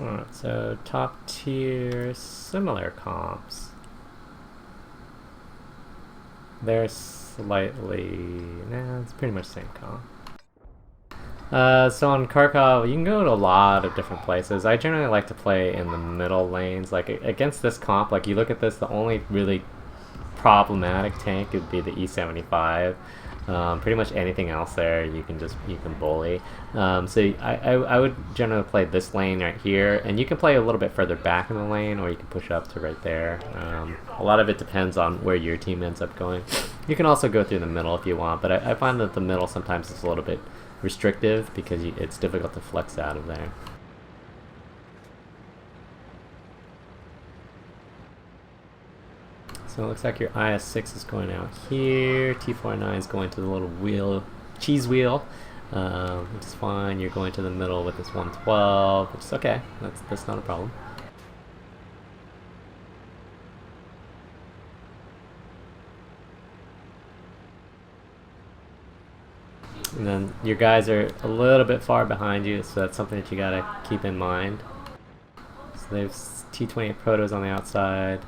Alright, so top tier similar comps. They're slightly... nah, it's pretty much the same comp. So on Kharkov, you can go to a lot of different places. I generally like to play in the middle lanes. Like, against this comp, like, you look at this, the only really problematic tank would be the E75. Pretty much anything else there you can bully. So I would generally play this lane right here, and you can play a little bit further back in the lane, or you can push up to right there. A lot of it depends on where your team ends up going. You can also go through the middle if you want, but I find that the middle sometimes is a little bit restrictive because it's difficult to flex out of there. So it looks like your IS-6 is going out here, T-49 is going to the little wheel, cheese wheel, which is fine. You're going to the middle with this 112, which is okay, that's not a problem. And then your guys are a little bit far behind you, so that's something that you gotta keep in mind. So there's T-28 Protos on the outside.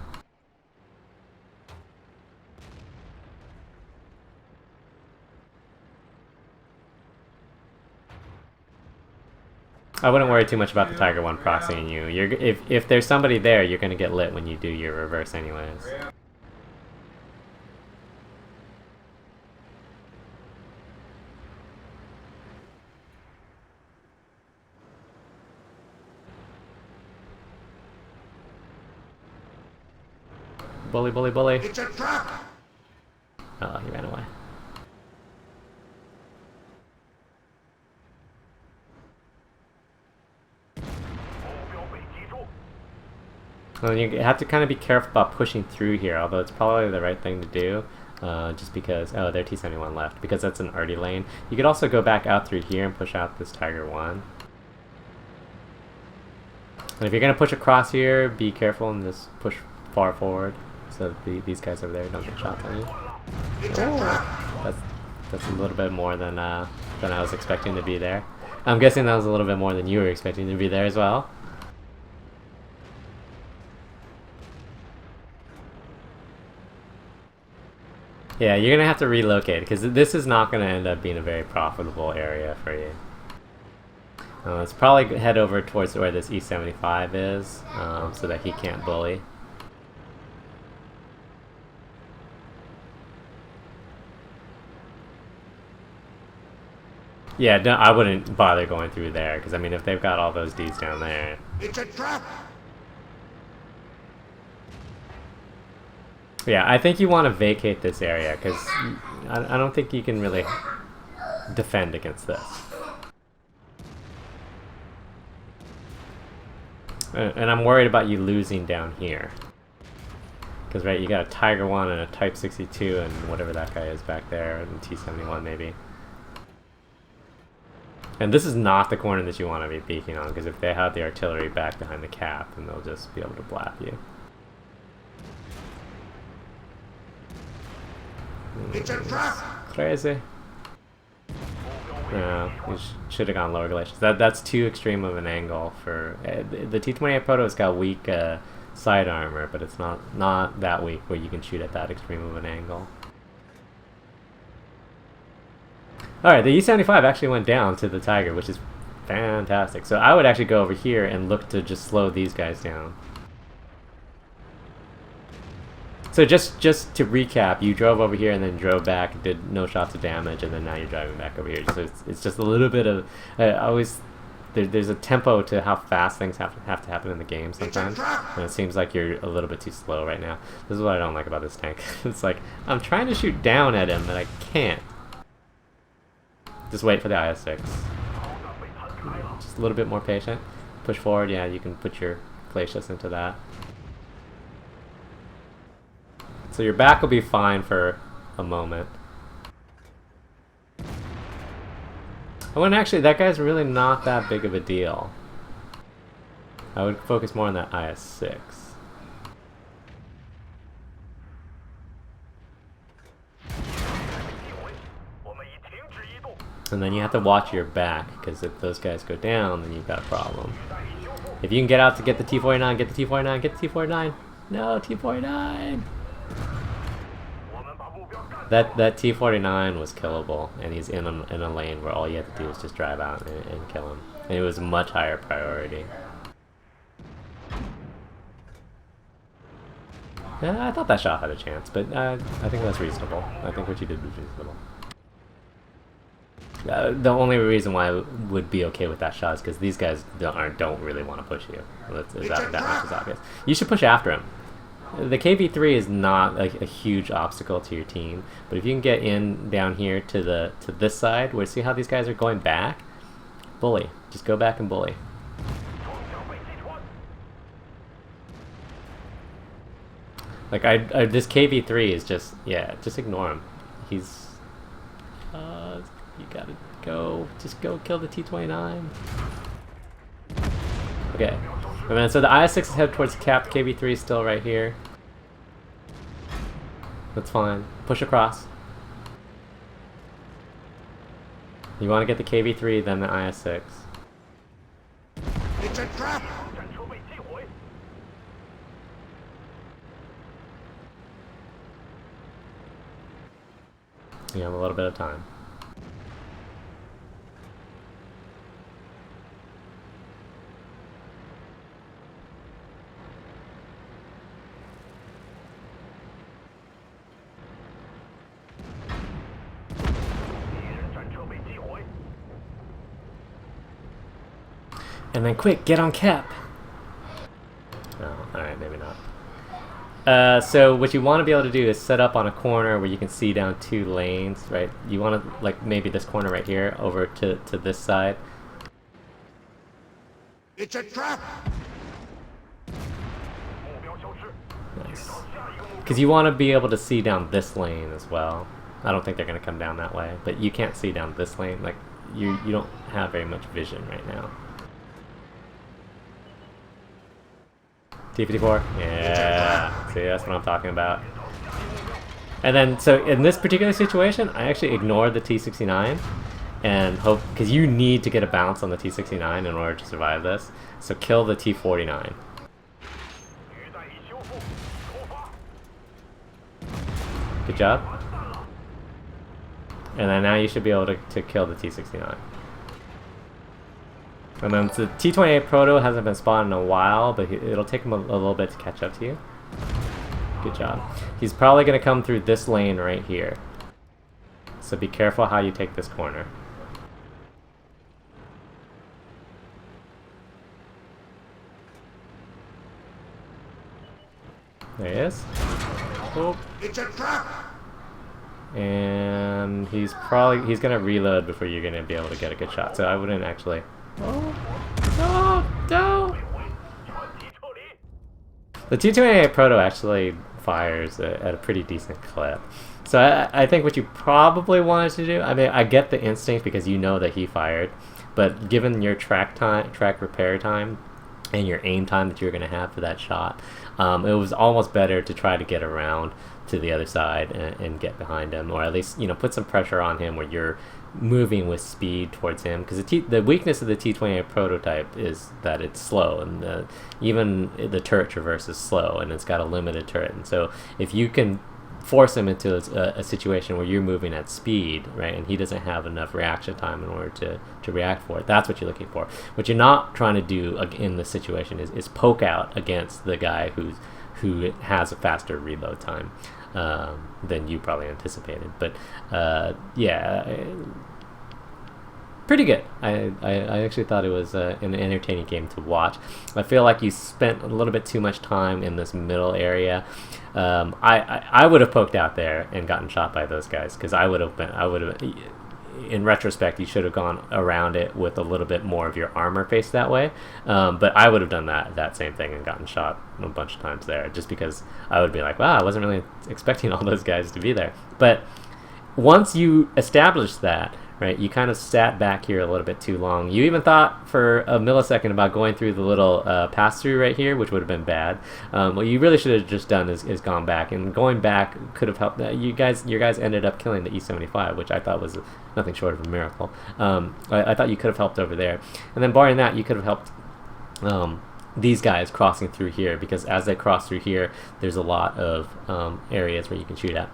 I wouldn't worry too much about the Tiger 1 proxying you. If there's somebody there, you're gonna get lit when you do your reverse anyways. Bully, bully, bully. It's a trap! Oh, he ran away. Well, you have to kind of be careful about pushing through here, although it's probably the right thing to do. Just because... oh, their T-71 left, because that's an arty lane. You could also go back out through here and push out this Tiger 1. And if you're going to push across here, be careful and just push far forward, so that these guys over there don't get shots on you. Oh, that's a little bit more than I was expecting to be there. I'm guessing that was a little bit more than you were expecting to be there as well. Yeah, you're gonna have to relocate because this is not gonna end up being a very profitable area for you. Let's probably head over towards where this E75 is, so that he can't bully. Yeah, I wouldn't bother going through there because I mean, if they've got all those Ds down there, it's a trap. Yeah, I think you want to vacate this area, because I don't think you can really defend against this. And I'm worried about you losing down here. Because, right, you got a Tiger 1 and a Type 62 and whatever that guy is back there, and T-71 maybe. And this is not the corner that you want to be peeking on, because if they have the artillery back behind the cap, then they'll just be able to blap you. It's a trap! Crazy. No, you should have gone lower glaciers. That's too extreme of an angle for... the T-28 Proto's got weak side armor, but it's not that weak where you can shoot at that extreme of an angle. Alright, the E-75 actually went down to the Tiger, which is fantastic. So I would actually go over here and look to just slow these guys down. So just to recap, you drove over here and then drove back, did no shots of damage, and then now you're driving back over here. So it's just a little bit of... there's a tempo to how fast things have to happen in the game sometimes. And it seems like you're a little bit too slow right now. This is what I don't like about this tank. It's like, I'm trying to shoot down at him, but I can't. Just wait for the IS-6. Just a little bit more patient. Push forward, yeah, you can put your glacius into that. So your back will be fine for a moment. Oh, and actually, that guy's really not that big of a deal. I would focus more on that IS-6. And then you have to watch your back, because if those guys go down, then you've got a problem. If you can get out to get the T-49, get the T-49, get the T-49. No, T-49. That T-49 was killable, and he's in a lane where all you have to do is just drive out and kill him. And it was a much higher priority. Yeah, I thought that shot had a chance, but I think that's reasonable. I think what you did was reasonable. The only reason why I would be okay with that shot is because these guys don't really want to push you. That much is obvious. You should push after him. The KV-3 is not a huge obstacle to your team, but if you can get in down here to this side, where see how these guys are going back, bully. Just go back and bully. Like this KV-3 is just just ignore him. He's you gotta go. Just go kill the T-29. Okay. And then, so the IS-6 is headed towards the cap. KV-3 is still right here. That's fine. Push across. You want to get the KV-3, then the IS-6. It's a trap! You have a little bit of time. And then quick, get on cap! Oh, alright, maybe not. So what you want to be able to do is set up on a corner where you can see down 2 lanes, right? You want to, like, maybe this corner right here over to this side. It's a trap! Nice. Because you want to be able to see down this lane as well. I don't think they're going to come down that way, but you can't see down this lane. Like, you don't have very much vision right now. T-54? Yeah. See, that's what I'm talking about. And then, so in this particular situation, I actually ignored the T-69 and hope, because you need to get a bounce on the T-69 in order to survive this. So kill the T-49. Good job. And then now you should be able to kill the T-69. And then the T-28 Proto hasn't been spotted in a while, but it'll take him a little bit to catch up to you. Good job. He's probably going to come through this lane right here. So be careful how you take this corner. There he is. Oh. It's a trap! And he's going to reload before you're going to be able to get a good shot. So I wouldn't actually... Oh, no! The T-28 Proto actually fires at a pretty decent clip. So I think what you probably wanted to do, I mean, I get the instinct because you know that he fired, but given your track repair time, and your aim time that you're going to have for that shot, it was almost better to try to get around to the other side and get behind him, or at least, you know, put some pressure on him where you're moving with speed towards him, because the weakness of the T-28 prototype is that it's slow, and even the turret traverse is slow, and it's got a limited turret. And so if you can force him into a situation where you're moving at speed, right, and he doesn't have enough reaction time in order to react for it, that's what you're looking for. What you're not trying to do in this situation is poke out against the guy who has a faster reload time than you probably anticipated. But yeah, pretty good. I actually thought it was an entertaining game to watch. I feel like you spent a little bit too much time in this middle area. I would have poked out there and gotten shot by those guys, because I would have, in retrospect, you should have gone around it with a little bit more of your armor faced that way. But I would have done that same thing and gotten shot a bunch of times there, just because I would be like, wow, I wasn't really expecting all those guys to be there. But once you establish that, right, you kind of sat back here a little bit too long. You even thought for a millisecond about going through the little pass-through right here, which would have been bad. What you really should have just done is gone back, and going back could have helped. Your guys ended up killing the E-75, which I thought was nothing short of a miracle. I thought you could have helped over there, and then barring that, you could have helped these guys crossing through here, because as they cross through here, there's a lot of areas where you can shoot at.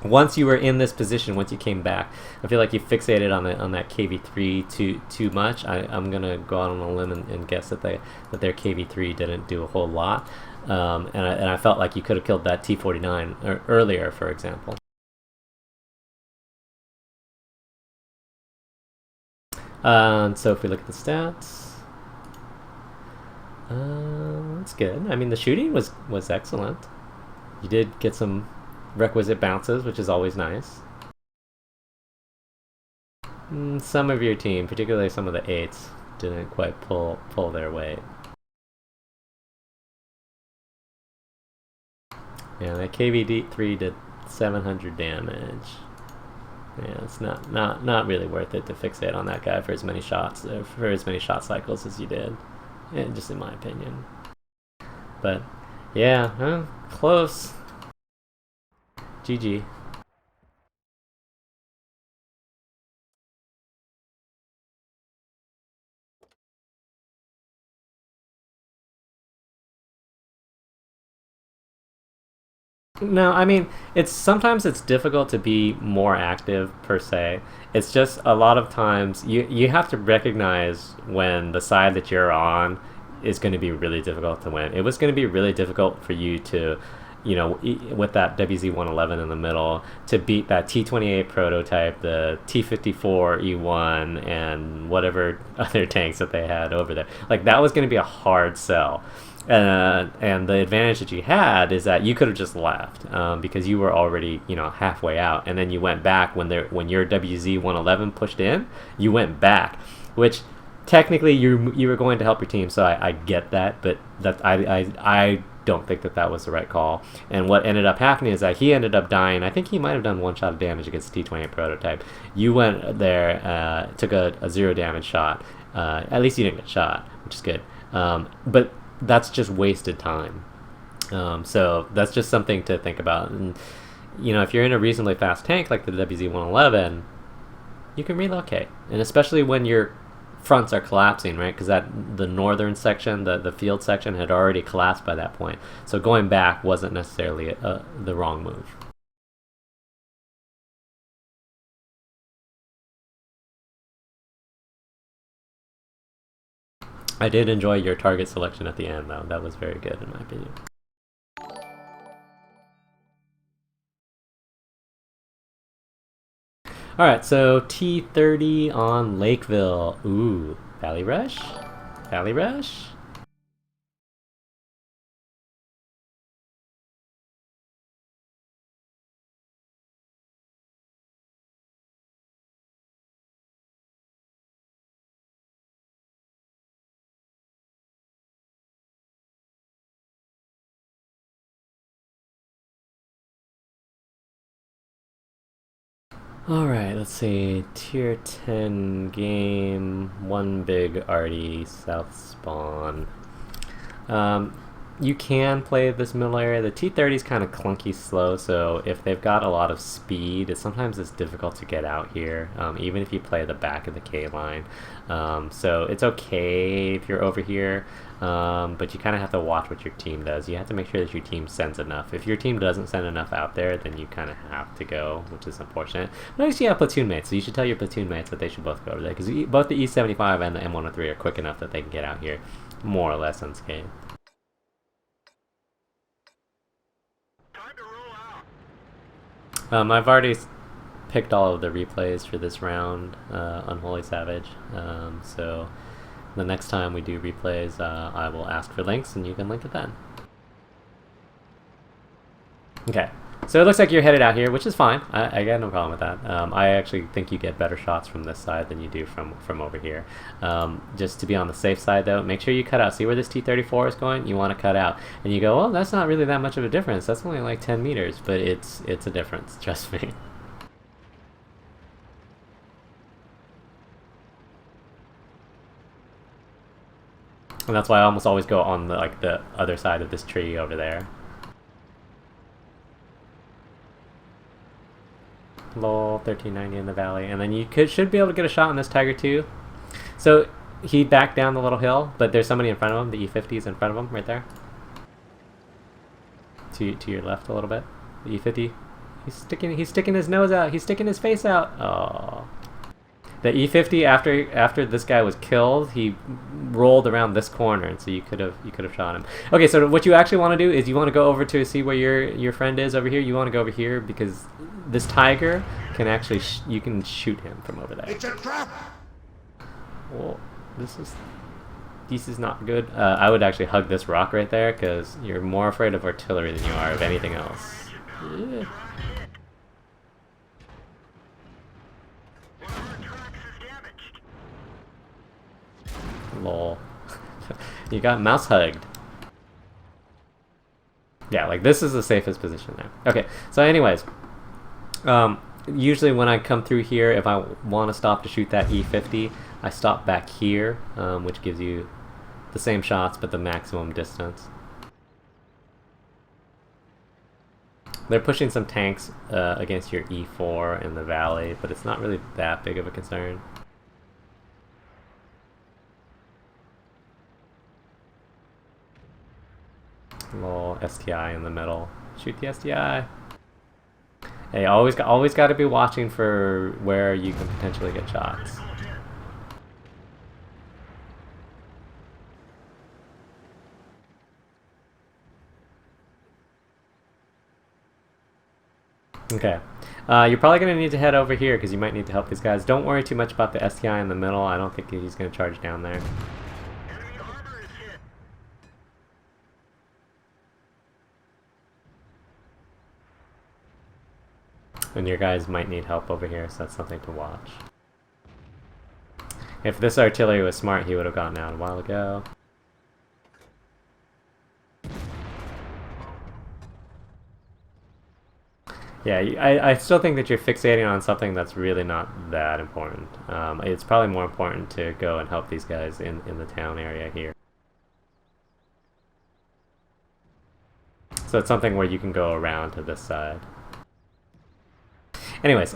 Once you were in this position, once you came back, I feel like you fixated on that KV3 too much. I'm gonna go out on a limb and guess that their KV3 didn't do a whole lot, and I felt like you could have killed that T49 earlier, for example. So if we look at the stats, that's good. I mean, the shooting was excellent. You did get some requisite bounces, which is always nice. Some of your team, particularly some of the 8s, didn't quite pull their weight. Yeah, that KV3 did 700 damage. Yeah, it's not really worth it to fixate on that guy for as many shot cycles as you did, just in my opinion. But yeah, close. GG. No, I mean, sometimes it's difficult to be more active per se. It's just a lot of times you have to recognize when the side that you're on is going to be really difficult to win. It was going to be really difficult for you to, with that WZ-111 in the middle, to beat that T-28 prototype, the T-54 E1, and whatever other tanks that they had over there. Like, that was going to be a hard sell. And the advantage that you had is that you could have just left because you were already, halfway out, and then you went back when your WZ-111 pushed in. You went back, which technically you were going to help your team. So I get that, but I don't think that was the right call. And what ended up happening is that he ended up dying. I think he might have done 1 shot of damage against the T-28 prototype. You went there, took a 0 damage shot. At least you didn't get shot, which is good. But that's just wasted time. So that's just something to think about. And if you're in a reasonably fast tank like the WZ-111, you can relocate. And especially when your fronts are collapsing, right? Because the northern section, the field section, had already collapsed by that point. So going back wasn't necessarily the wrong move. I did enjoy your target selection at the end, though. That was very good, in my opinion. Alright, so T30 on Lakeville. Ooh, Valley Rush? Valley Rush? Alright, let's see. Tier 10 game, 1 big arty, south spawn. You can play this middle area. The T30 is kind of clunky slow, so if they've got a lot of speed, sometimes it's difficult to get out here, even if you play the back of the K line. So it's okay if you're over here, but you kind of have to watch what your team does. You have to make sure that your team sends enough. If your team doesn't send enough out there, then you kind of have to go, which is unfortunate. But at least you have platoon mates, so you should tell your platoon mates that they should both go over there, because both the E75 and the M103 are quick enough that they can get out here more or less unscathed. I've already picked all of the replays for this round, Unholy Savage, so the next time we do replays, I will ask for links and you can link it then. Okay, so it looks like you're headed out here, which is fine. I got no problem with that. I actually think you get better shots from this side than you do from over here. Just to be on the safe side, though, make sure you cut out. See where this T-34 is going? You want to cut out. And you go, well, that's not really that much of a difference. That's only like 10 meters, but it's a difference, trust me. And that's why I almost always go on the other side of this tree over there. Lol, 1390 in the valley, and then you should be able to get a shot on this Tiger too. So he backed down the little hill, but there's somebody in front of him. The E50 is in front of him, right there. To your left a little bit. The E50. He's sticking his nose out. He's sticking his face out. Oh. The E50 after this guy was killed, he rolled around this corner, and so you could have shot him. Okay, so what you actually want to do is you want to go over to see where your friend is over here. You want to go over here because this tiger can actually you can shoot him from over there. It's a trap. Well, this is not good. I would actually hug this rock right there because you're more afraid of artillery than you are of anything else. Yeah. Lol. You got mouse hugged. Yeah, like this is the safest position there. Okay, so anyways, usually when I come through here, if I want to stop to shoot that E50, I stop back here, which gives you the same shots but the maximum distance. They're pushing some tanks against your E4 in the valley, but it's not really that big of a concern. Little STI in the middle. Shoot the STI. Hey, always got to be watching for where you can potentially get shots. Okay. You're probably going to need to head over here because you might need to help these guys. Don't worry too much about the STI in the middle. I don't think he's going to charge down there. And your guys might need help over here, so that's something to watch. If this artillery was smart, he would have gotten out a while ago. Yeah, I still think that you're fixating on something that's really not that important. It's probably more important to go and help these guys in the town area here. So it's something where you can go around to this side. Anyways,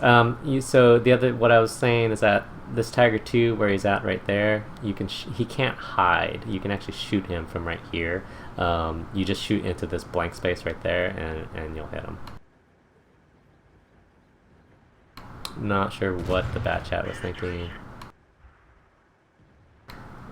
so what I was saying is that this Tiger 2, where he's at right there, he can't hide. You can actually shoot him from right here. You just shoot into this blank space right there, and you'll hit him. Not sure what the bat chat was thinking.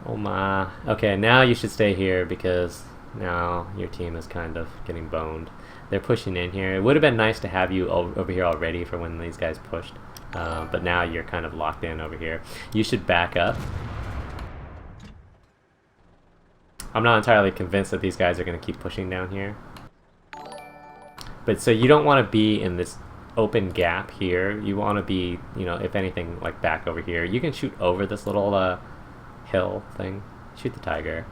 Oh my. Okay, now you should stay here because now your team is kind of getting boned. They're pushing in here. It would have been nice to have you over here already for when these guys pushed. But now you're kind of locked in over here. You should back up. I'm not entirely convinced that these guys are going to keep pushing down here. But so you don't want to be in this open gap here. You want to be, if anything, like back over here. You can shoot over this little hill thing. Shoot the tiger.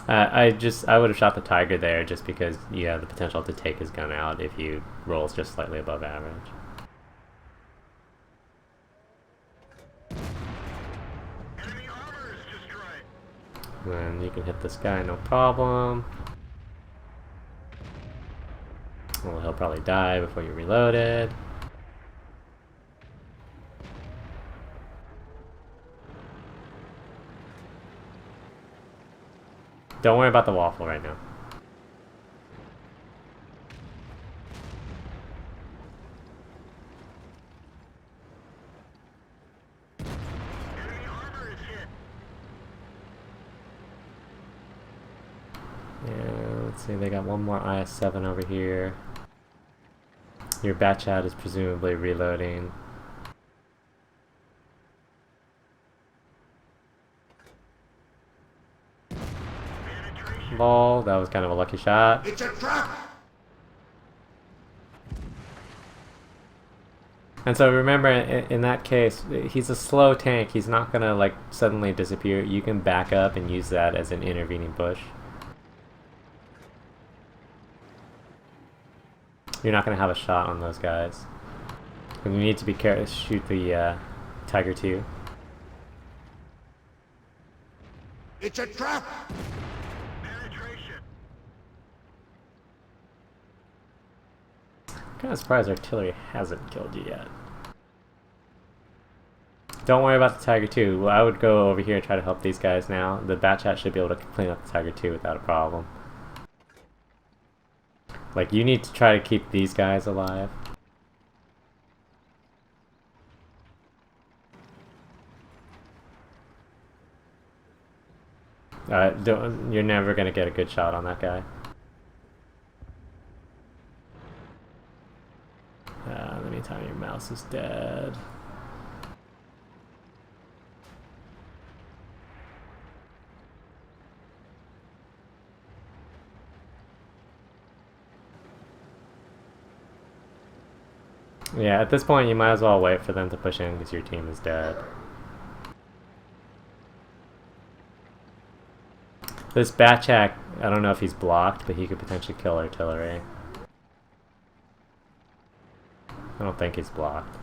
I would have shot the tiger there just because you have the potential to take his gun out if he rolls just slightly above average. Enemy armor is destroyed. Then you can hit this guy, no problem. Well, he'll probably die before you reload it. Don't worry about the waffle right now. Enemy armor is hit. Yeah, let's see, they got one more IS-7 over here. Your Batchat is presumably reloading. Lol, that was kind of a lucky shot. It's a trap. And so remember, in that case, he's a slow tank. He's not gonna like suddenly disappear. You can back up and use that as an intervening push. You're not gonna have a shot on those guys. And you need to be careful. Shoot the Tiger 2. It's a trap. Kind of surprised artillery hasn't killed you yet. Don't worry about the Tiger 2. I would go over here and try to help these guys now. The Bat Chat should be able to clean up the Tiger 2 without a problem. Like, you need to try to keep these guys alive. You're never gonna get a good shot on that guy. In the meantime, your mouse is dead. Yeah, at this point you might as well wait for them to push in because your team is dead. This Batchak, I don't know if he's blocked, but he could potentially kill artillery. I don't think he's blocked.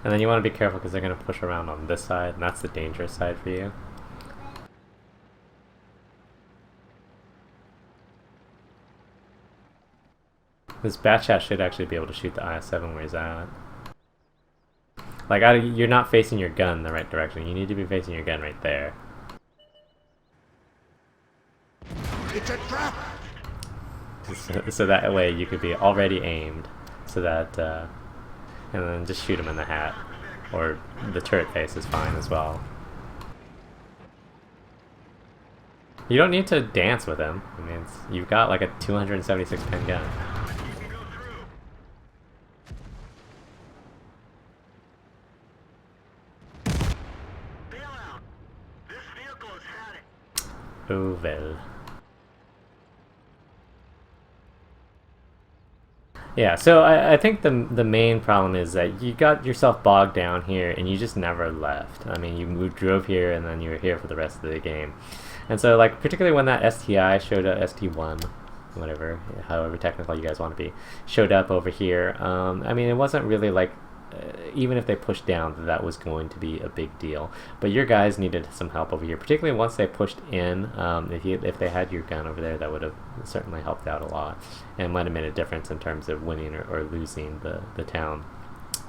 And then you want to be careful because they're going to push around on this side, and that's the dangerous side for you. This Batchat should actually be able to shoot the IS-7 where he's at. Like, you're not facing your gun in the right direction. You need to be facing your gun right there. It's a trap! So that way you could be already aimed, so that, and then just shoot him in the hat. Or the turret face is fine as well. You don't need to dance with him. I mean, you've got like a 276 pen gun. Oh well. Yeah, so I think the main problem is that you got yourself bogged down here and you just never left. I mean, you drove here and then you were here for the rest of the game. And so, like, particularly when that STI showed up, ST1, whatever, however technical you guys want to be, showed up over here, I mean, it wasn't really like, even if they pushed down, that was going to be a big deal. But your guys needed some help over here, particularly once they pushed in. If they had your gun over there, that would have certainly helped out a lot, and it might have made a difference in terms of winning or losing the town,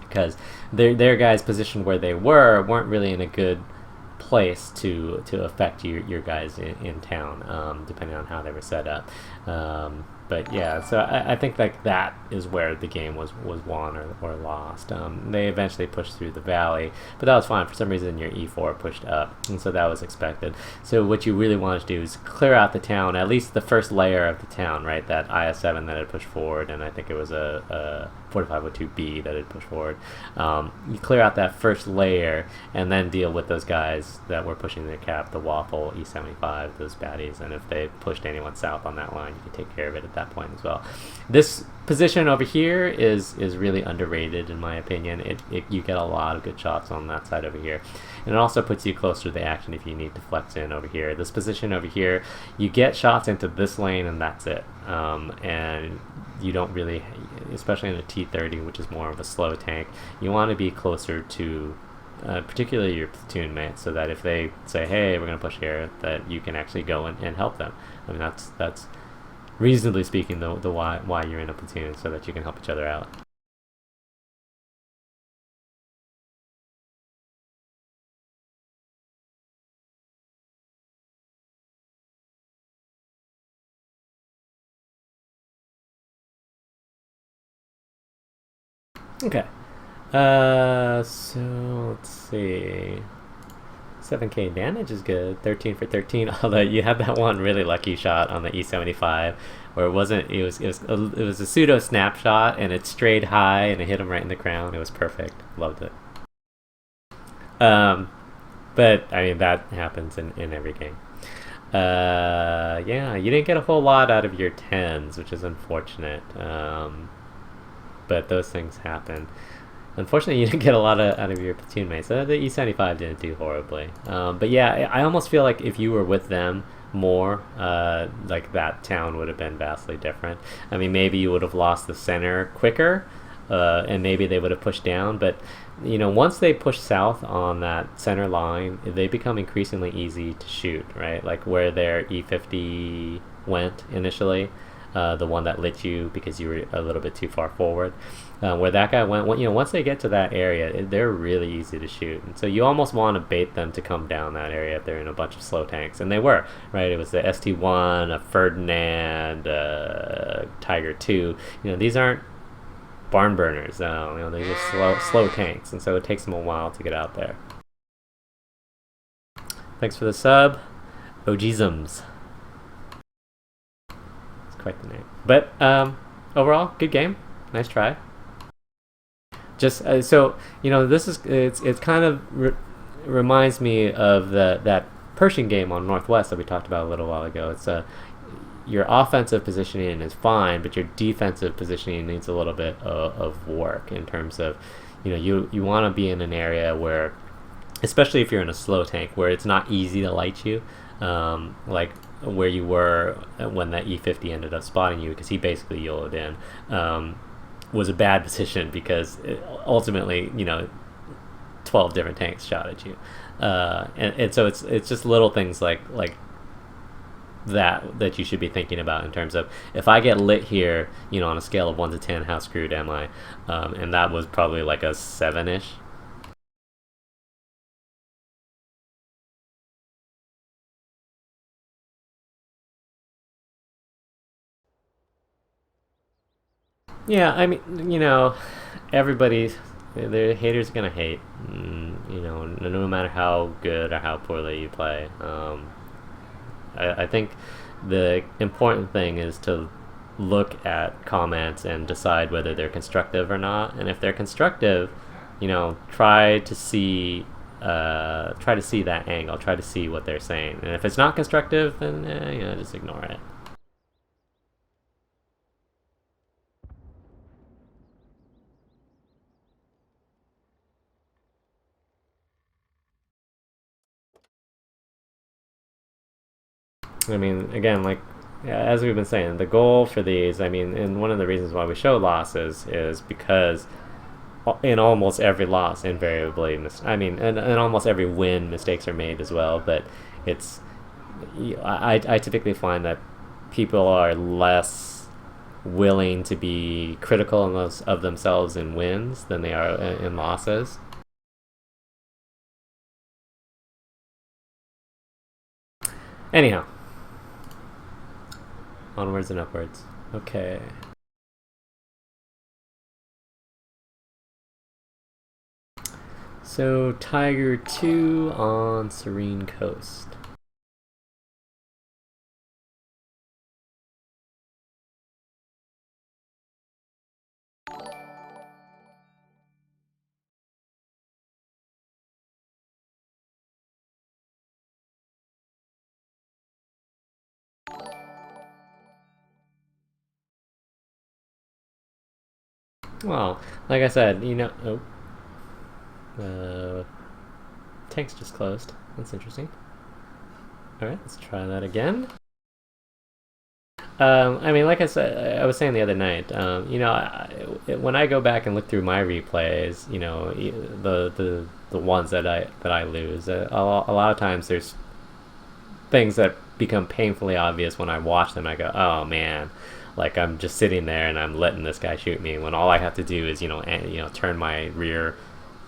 because their guys positioned where they weren't really in a good place to affect your guys in town, depending on how they were set up. But yeah, so I think like that is where the game was won or lost. They eventually pushed through the valley, but that was fine. For some reason your E4 pushed up, and so that was expected. So what you really wanted to do is clear out the town, at least the first layer of the town, right? That IS-7 that had pushed forward, and I think it was a 4502B that had pushed forward. You clear out that first layer, and then deal with those guys that were pushing their cap, the Waffle, E75, those baddies, and if they pushed anyone south on that line, you could take care of it at that point as well. This position over here is really underrated in my opinion. You get a lot of good shots on that side over here, and it also puts you closer to the action if you need to flex in over here. This position over here, you get shots into this lane and that's it, and you don't really, especially in a T-30, which is more of a slow tank, you want to be closer to particularly your platoon mates, so that if they say, hey, we're going to push here, that you can actually go and help them. I mean, that's reasonably speaking the why you're in a platoon, so that you can help each other out. Okay. So let's see. 7k damage is good. 13 for 13. Although you had that one really lucky shot on the E75 where it was a pseudo snapshot and it strayed high and it hit him right in the crown. It was perfect. Loved it. But I mean that happens in every game. Yeah, you didn't get a whole lot out of your 10s, which is unfortunate. But those things happen. Unfortunately, you didn't get a lot out of your platoon mates. The E75 didn't do horribly. But yeah, I almost feel like if you were with them more, like that town would have been vastly different. I mean, maybe you would have lost the center quicker, and maybe they would have pushed down. But once they push south on that center line, they become increasingly easy to shoot. Right, like where their E50 went initially. The one that lit you because you were a little bit too far forward. Where that guy went, once they get to that area, they're really easy to shoot. And so you almost want to bait them to come down that area if they're in a bunch of slow tanks. And they were, right? It was the ST-1, a Ferdinand, Tiger 2. These aren't barn burners. They're just slow tanks. And so it takes them a while to get out there. Thanks for the sub. OGisms. Quite the name, but overall good game, nice try. Just so this is it's kind of reminds me of that Pershing game on Northwest that we talked about a little while ago. It's your offensive positioning is fine, but your defensive positioning needs a little bit of work in terms of you want to be in an area where, especially if you're in a slow tank, where it's not easy to light you, like where you were when that E50 ended up spotting you, because he basically YOLO'd in, was a bad position because ultimately 12 different tanks shot at you, and so it's just little things like that you should be thinking about in terms of, if I get lit here, on a scale of 1 to 10, how screwed am I? And that was probably like a 7-ish. Yeah, I mean, everybody, the haters are gonna hate. No matter how good or how poorly you play. I think the important thing is to look at comments and decide whether they're constructive or not. And if they're constructive, try to see that angle. Try to see what they're saying. And if it's not constructive, then just ignore it. I mean, again, like as we've been saying, the goal for these, I mean, and one of the reasons why we show losses is because in almost every loss, invariably, and almost every win, mistakes are made as well. But I typically find that people are less willing to be critical of themselves in wins than they are in losses. Anyhow. Onwards and upwards. Okay. So, Tiger 2 on Serene Coast. Well, like I said, tank's just closed. That's interesting. Alright, let's try that again. I mean, like I said, I was saying the other night, when I go back and look through my replays, the ones that I lose, a lot of times there's things that become painfully obvious when I watch them. I go, oh man, like I'm just sitting there and I'm letting this guy shoot me when all I have to do is turn my rear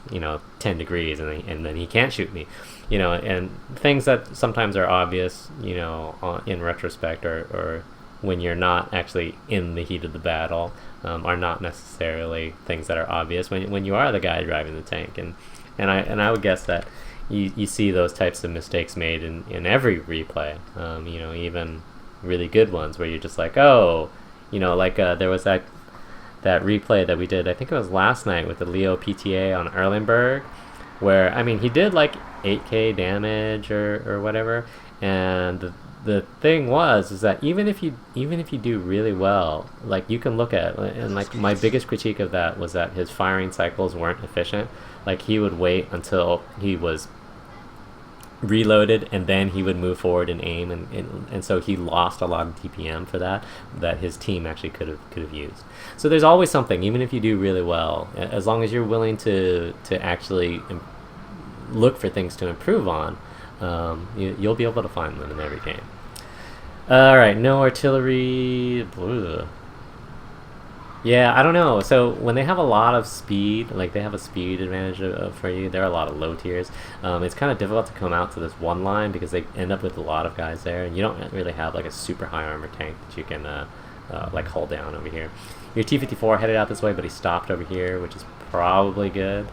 10 degrees and then he can't shoot me, and things that sometimes are obvious in retrospect or when you're not actually in the heat of the battle, are not necessarily things that are obvious when you are the guy driving the tank. And I would guess that you see those types of mistakes made in every replay, even really good ones where you're just like, oh, there was that replay that we did, I think it was last night, with the Leo PTA on Erlenberg, where, I mean, he did like 8k damage or whatever, And the thing is that even if you do really well, like you can look at, and like my biggest critique of that was that his firing cycles weren't efficient. Like he would wait until he was reloaded and then he would move forward and aim, and so he lost a lot of DPM for that his team actually could have used. So there's always something, even if you do really well, as long as you're willing to actually look for things to improve on, you'll be able to find them in every game. Alright, no artillery. Ugh. Yeah, I don't know. So when they have a lot of speed, like they have a speed advantage for you, there are a lot of low tiers. It's kind of difficult to come out to this one line because they end up with a lot of guys there, and you don't really have like a super high armor tank that you can like hold down over here. Your T-54 headed out this way, but he stopped over here, which is probably good.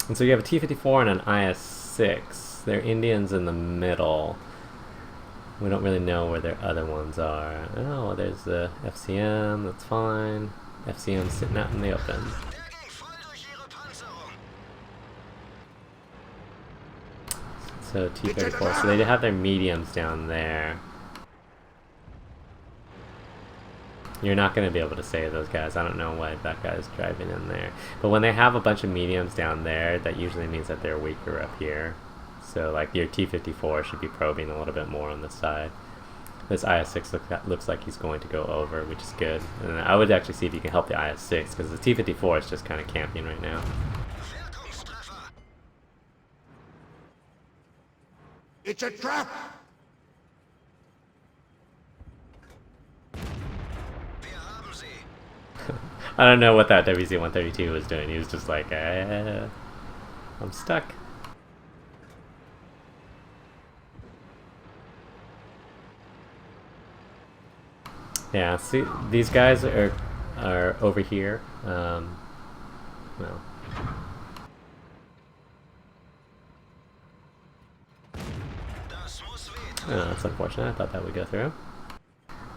And so you have a T-54 and an IS-6. They're Indians in the middle. We don't really know where their other ones are. Oh, there's the FCM, that's fine. FCM sitting out in the open. So T-34, so they have their mediums down there. You're not going to be able to save those guys. I don't know why that guy's driving in there. But when they have a bunch of mediums down there, that usually means that they're weaker up here. So like your T-54 should be probing a little bit more on this side. This IS-6 looks like he's going to go over, which is good. And I would actually see if you can help the IS-6, because the T-54 is just kind of camping right now. It's a trap! I don't know what that WZ-132 was doing. He was just like, I'm stuck. Yeah, see, these guys are over here. Well. Oh, that's unfortunate. I thought that would go through.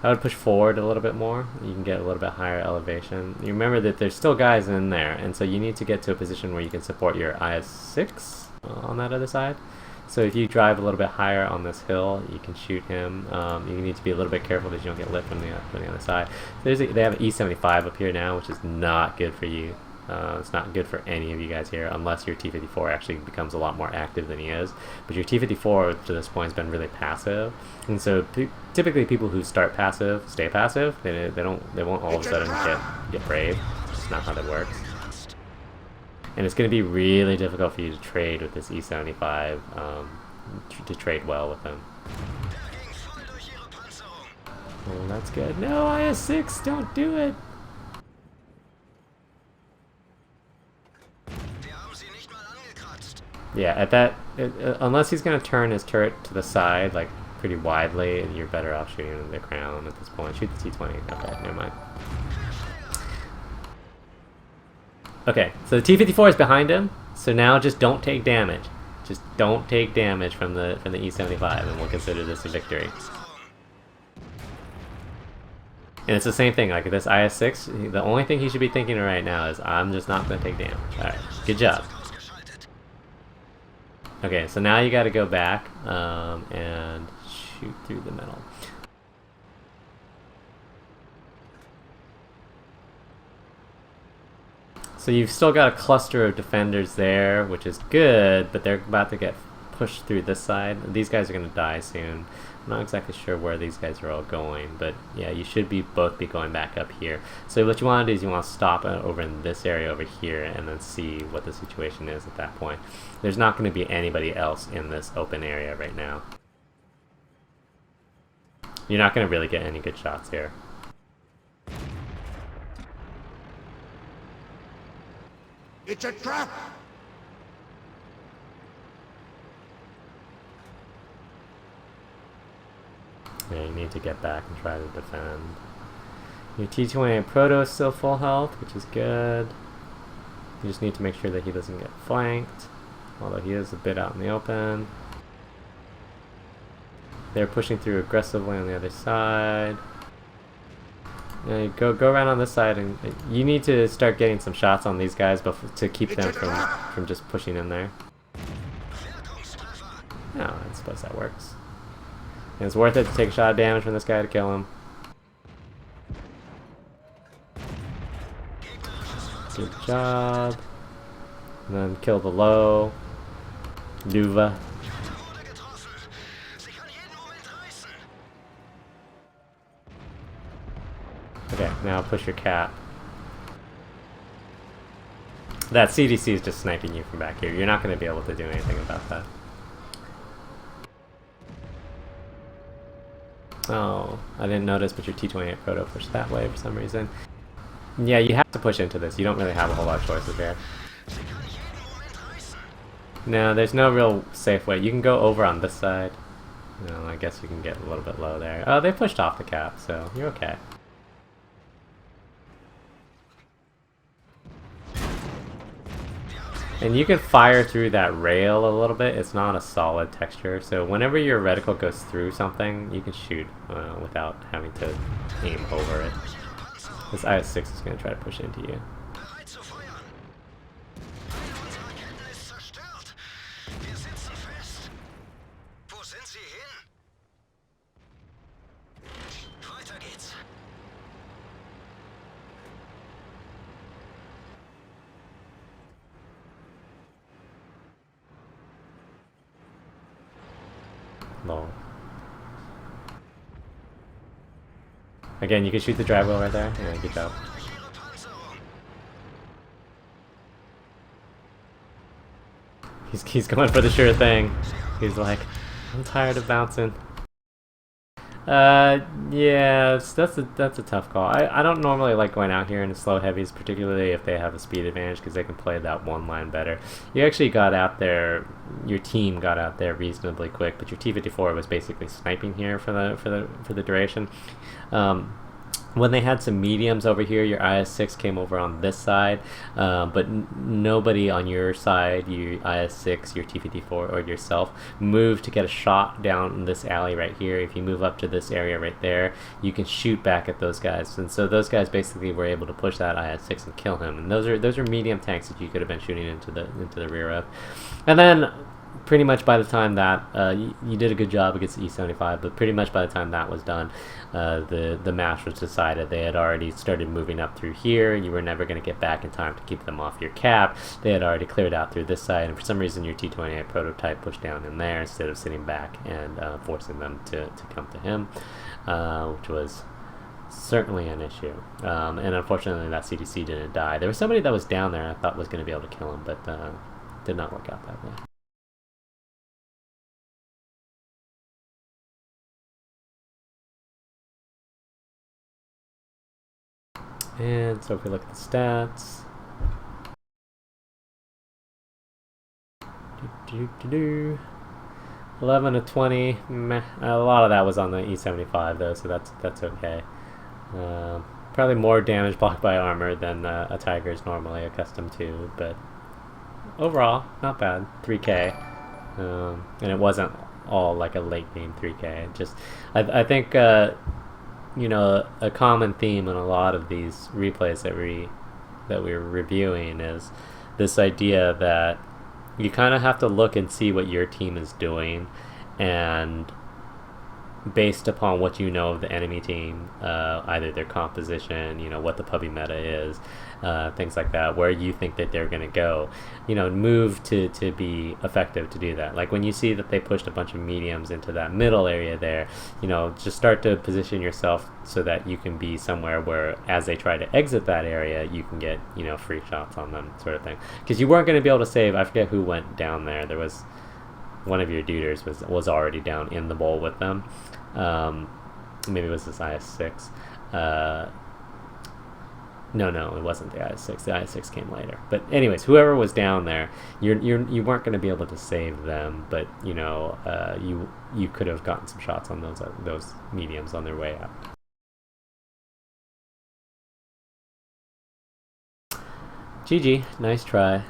I would push forward a little bit more. You can get a little bit higher elevation. You remember that there's still guys in there, and so you need to get to a position where you can support your IS-6 on that other side. So if you drive a little bit higher on this hill, you can shoot him. You need to be a little bit careful that you don't get lit from the other side. They have an E-75 up here now, which is not good for you. It's not good for any of you guys here, unless your T-54 actually becomes a lot more active than he is. But your T-54 to this point has been really passive, and so typically people who start passive stay passive. They won't all of a sudden get brave. It's just not how that works. And it's going to be really difficult for you to trade with this E-75, to trade well with him. Oh, that's good. No, IS-6, don't do it! Yeah, at that, unless he's going to turn his turret to the side, like, pretty widely, you're better off shooting the crown at this point. Shoot the T-20. Okay, never mind. Okay, so the T-54 is behind him, so now just don't take damage. Just don't take damage from the E-75, and we'll consider this a victory. And it's the same thing, like this IS-6, the only thing he should be thinking right now is, I'm just not going to take damage. Alright, good job. Okay, so now you got to go back and shoot through the middle. So you've still got a cluster of defenders there, which is good, but they're about to get pushed through this side. These guys are going to die soon. I'm not exactly sure where these guys are all going, but yeah, you should both be going back up here. So what you want to do is you want to stop over in this area over here and then see what the situation is at that point. There's not going to be anybody else in this open area right now. You're not going to really get any good shots here. It's a trap! Yeah, you need to get back and try to defend. Your T-28 Proto is still full health, which is good. You just need to make sure that he doesn't get flanked, although he is a bit out in the open. They're pushing through aggressively on the other side. Go around on this side, and you need to start getting some shots on these guys to keep them from just pushing in there. No, I suppose that works. And it's worth it to take a shot of damage from this guy to kill him. Good job. And then kill the low. Luva. Okay, now push your cap. That CDC is just sniping you from back here. You're not going to be able to do anything about that. Oh, I didn't notice, but your T-28 Proto pushed that way for some reason. Yeah, you have to push into this. You don't really have a whole lot of choices here. No, there's no real safe way. You can go over on this side. No, I guess you can get a little bit low there. Oh, they pushed off the cap, so you're okay. And you can fire through that rail a little bit. It's not a solid texture, so whenever your reticle goes through something, you can shoot without having to aim over it. This IS-6 is going to try to push into you. Lol. Again, you can shoot the drive wheel right there. Yeah, good job. He's going for the sure thing. He's like, I'm tired of bouncing. Yeah, that's a tough call. I don't normally like going out here in the slow heavies, particularly if they have a speed advantage, because they can play that one line better. You actually got out there, your team got out there reasonably quick, but your T-54 was basically sniping here for the duration. When they had some mediums over here, your IS-6 came over on this side, but nobody on your side, your IS-6, your T-54, or yourself, moved to get a shot down in this alley right here. If you move up to this area right there, you can shoot back at those guys. And so those guys basically were able to push that IS-6 and kill him. And those are medium tanks that you could have been shooting into the rear of. And then pretty much by the time that you did a good job against the E-75, but pretty much by the time that was done, the match was decided. They had already started moving up through here. You were never going to get back in time to keep them off your cap. They had already cleared out through this side, and for some reason your T-28 prototype pushed down in there instead of sitting back and forcing them to come to him, which was certainly an issue. And unfortunately that CDC didn't die. There was somebody that was down there I thought was going to be able to kill him, but did not work out that way. And so if we look at the stats, 11 to 20, meh. A lot of that was on the E-75 though, so that's okay. Probably more damage blocked by armor than a Tiger is normally accustomed to, but overall, not bad. 3K, and it wasn't all like a late game 3K. Just, I think. You know, a common theme in a lot of these replays that we're reviewing is this idea that you kind of have to look and see what your team is doing, and based upon what you know of the enemy team, either their composition, you know, what the puppy meta is, things like that, where you think that they're going to go, you know, move to be effective to do that. Like when you see that they pushed a bunch of mediums into that middle area there, you know, just start to position yourself so that you can be somewhere where as they try to exit that area, you can get, you know, free shots on them, sort of thing. Because you weren't going to be able to save, I forget who went down there. There was one of your duders was already down in the bowl with them. Maybe it was this IS-6. No, it wasn't the IS-6. The IS-6 came later. But anyways, whoever was down there, you weren't going to be able to save them, but you know, you could have gotten some shots on those mediums on their way out. GG, nice try.